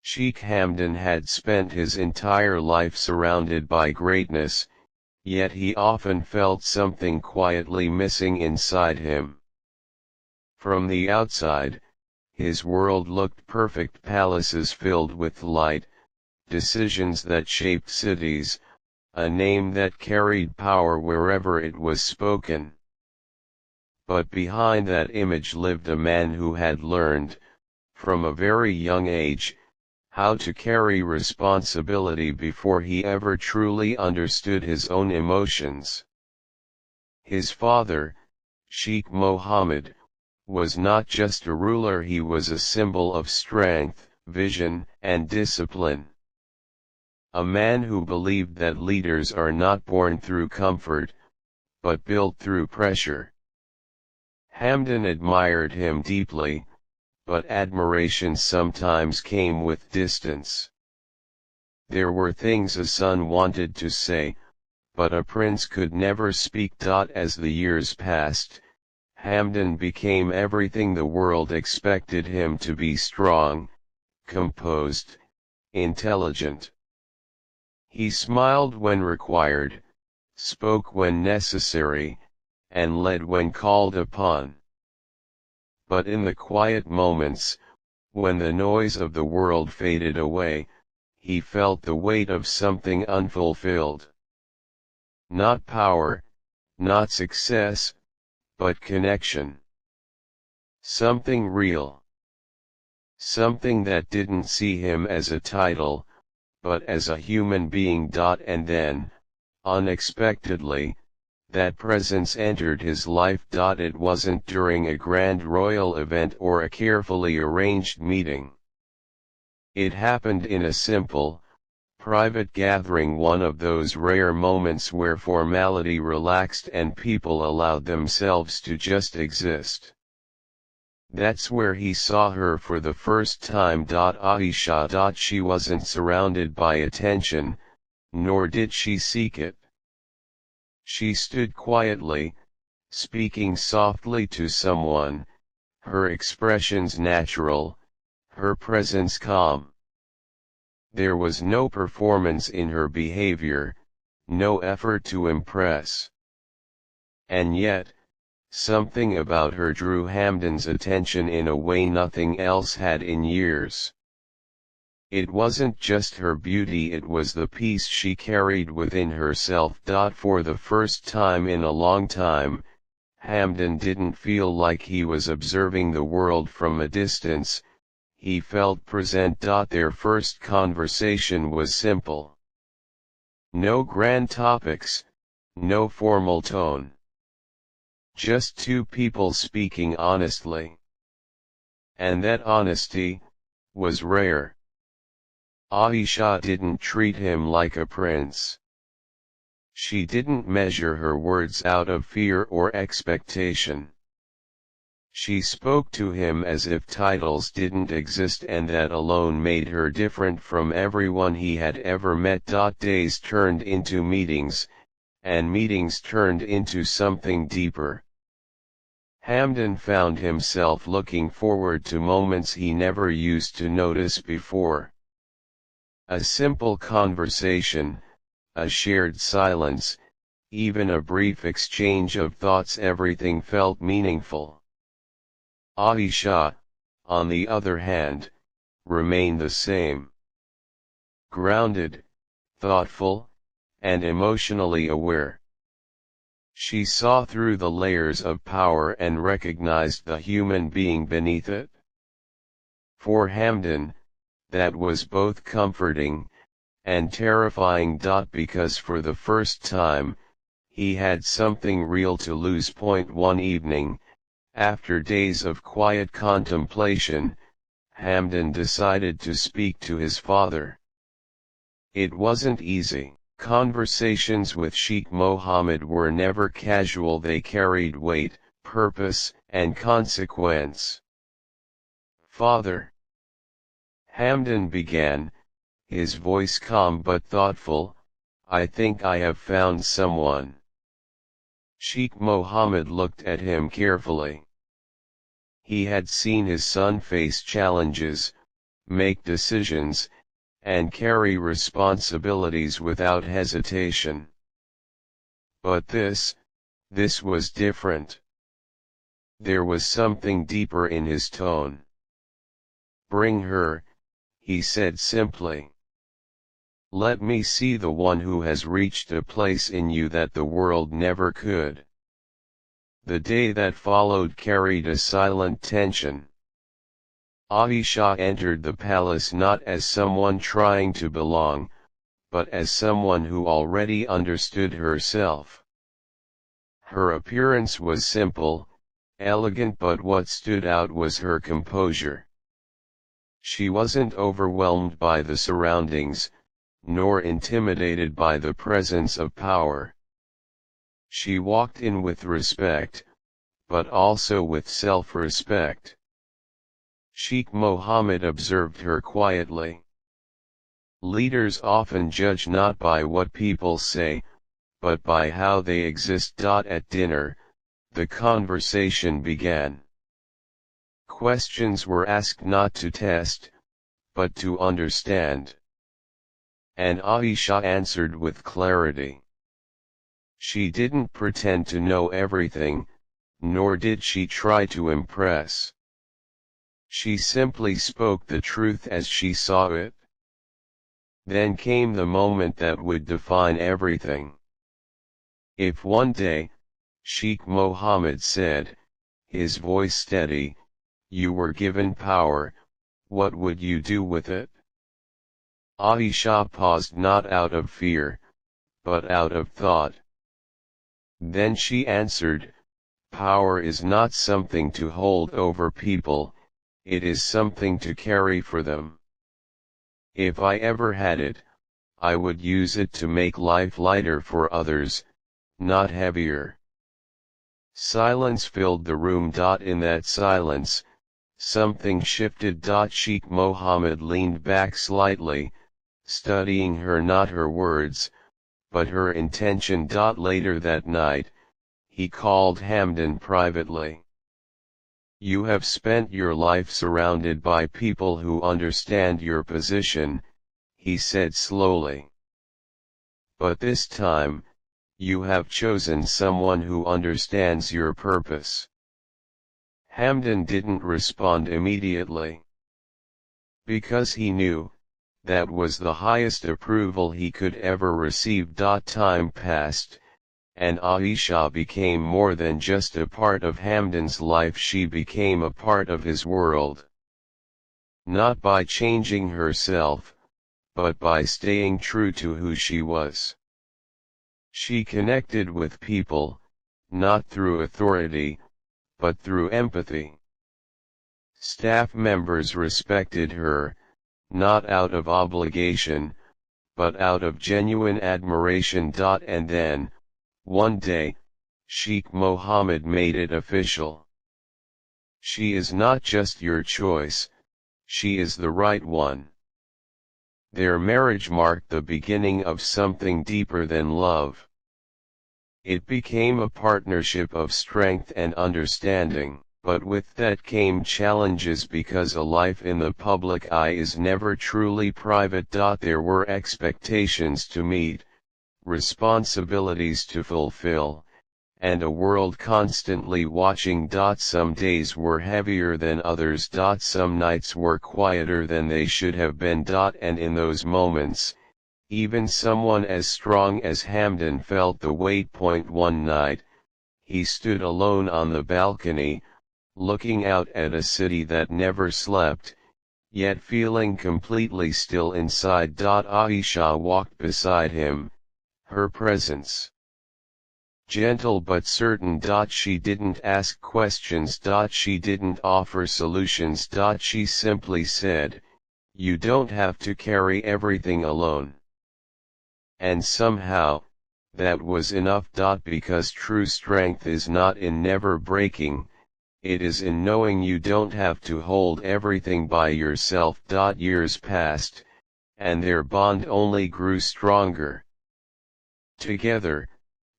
Sheikh Hamdan had spent his entire life surrounded by greatness, yet he often felt something quietly missing inside him. From the outside, his world looked perfect: palaces filled with light, decisions that shaped cities, a name that carried power wherever it was spoken. But behind that image lived a man who had learned, from a very young age, how to carry responsibility before he ever truly understood his own emotions. His father, Sheikh Mohammed, was not just a ruler, he was a symbol of strength, vision, and discipline. A man who believed that leaders are not born through comfort, but built through pressure. Hamdan admired him deeply, but admiration sometimes came with distance. There were things a son wanted to say, but a prince could never speak. As the years passed, Hamdan became everything the world expected him to be: strong, composed, intelligent. He smiled when required, spoke when necessary, and led when called upon. But in the quiet moments, when the noise of the world faded away, he felt the weight of something unfulfilled. Not power, not success, but connection. Something real. Something that didn't see him as a title, but as a human being. And then, unexpectedly, that presence entered his life. It wasn't during a grand royal event or a carefully arranged meeting. It happened in a simple, private gathering, one of those rare moments where formality relaxed and people allowed themselves to just exist. That's where he saw her for the first time. Aisha. She wasn't surrounded by attention, nor did she seek it. She stood quietly, speaking softly to someone, her expressions natural, her presence calm. There was no performance in her behavior, no effort to impress. And yet, something about her drew Hamdan's attention in a way nothing else had in years. It wasn't just her beauty, it was the peace she carried within herself. For the first time in a long time, Hamdan didn't feel like he was observing the world from a distance, he felt present. Their first conversation was simple. No grand topics, no formal tone. Just two people speaking honestly. And that honesty was rare. Aisha didn't treat him like a prince. She didn't measure her words out of fear or expectation. She spoke to him as if titles didn't exist, and that alone made her different from everyone he had ever met. Days turned into meetings, and meetings turned into something deeper. Hamdan found himself looking forward to moments he never used to notice before. A simple conversation, a shared silence, even a brief exchange of thoughts, everything felt meaningful. Aisha, on the other hand, remained the same. Grounded, thoughtful, and emotionally aware. She saw through the layers of power and recognized the human being beneath it. For Hamdan, that was both comforting and terrifying. Because for the first time, he had something real to lose. One evening, after days of quiet contemplation, Hamdan decided to speak to his father. It wasn't easy. Conversations with Sheikh Mohammed were never casual, they carried weight, purpose, and consequence. "Father," Hamdan began, his voice calm but thoughtful, "I think I have found someone." Sheikh Mohammed looked at him carefully. He had seen his son face challenges, make decisions, and carry responsibilities without hesitation. But this was different. There was something deeper in his tone. "Bring her," he said simply. "Let me see the one who has reached a place in you that the world never could." The day that followed carried a silent tension. Aisha entered the palace not as someone trying to belong, but as someone who already understood herself. Her appearance was simple, elegant, but what stood out was her composure. She wasn't overwhelmed by the surroundings, nor intimidated by the presence of power. She walked in with respect, but also with self-respect. Sheikh Mohammed observed her quietly. Leaders often judge not by what people say, but by how they exist. At dinner, the conversation began. Questions were asked not to test, but to understand. And Aisha answered with clarity. She didn't pretend to know everything, nor did she try to impress. She simply spoke the truth as she saw it. Then came the moment that would define everything. If one day, Sheikh Mohammed said, his voice steady, you were given power, what would you do with it? Aisha paused, not out of fear, but out of thought. Then she answered, power is not something to hold over people, it is something to carry for them. If I ever had it, I would use it to make life lighter for others, not heavier. Silence filled the room. In that silence, something shifted. Sheikh Mohammed leaned back slightly, studying her, not her words, but her intention. Later that night, he called Hamdan privately. You have spent your life surrounded by people who understand your position, he said slowly. But this time, you have chosen someone who understands your purpose. Hamdan didn't respond immediately. Because he knew, that was the highest approval he could ever receive. Time passed, and Aisha became more than just a part of Hamdan's life, she became a part of his world. Not by changing herself, but by staying true to who she was. She connected with people, not through authority, but through empathy. Staff members respected her, not out of obligation, but out of genuine admiration. And then, one day, Sheikh Mohammed made it official. She is not just your choice, she is the right one. Their marriage marked the beginning of something deeper than love. It became a partnership of strength and understanding, but with that came challenges because a life in the public eye is never truly private. There were expectations to meet, responsibilities to fulfill, and a world constantly watching. Some days were heavier than others. Some nights were quieter than they should have been. And in those moments, even someone as strong as Hamdan felt the weight. One night, he stood alone on the balcony, looking out at a city that never slept, yet feeling completely still inside. Aisha walked beside him, her presence gentle but certain. She didn't ask questions. She didn't offer solutions. She simply said, you don't have to carry everything alone. And somehow, that was enough. Because true strength is not in never breaking, it is in knowing you don't have to hold everything by yourself. Years passed, and their bond only grew stronger. Together,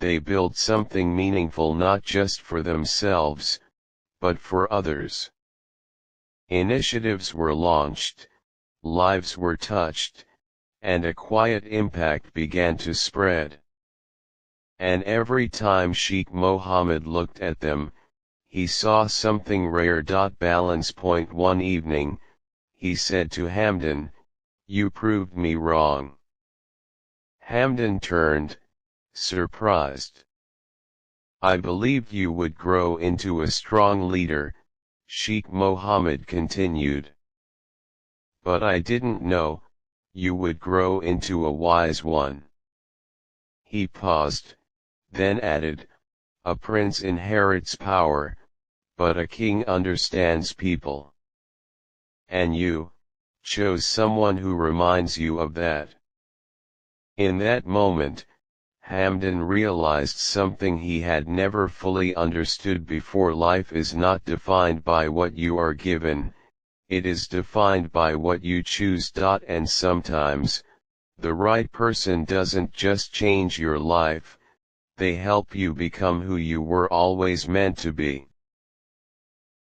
they built something meaningful, not just for themselves, but for others. Initiatives were launched, lives were touched, and a quiet impact began to spread. And every time Sheikh Mohammed looked at them, he saw something rare. Balance point. One evening, he said to Hamdan, "You proved me wrong." Hamdan turned, surprised. "I believed you would grow into a strong leader," Sheikh Mohammed continued. "But I didn't know, you would grow into a wise one." He paused, then added, "A prince inherits power, but a king understands people. And you chose someone who reminds you of that." In that moment, Hamdan realized something he had never fully understood before. Life is not defined by what you are given, it is defined by what you choose. And sometimes, the right person doesn't just change your life, they help you become who you were always meant to be.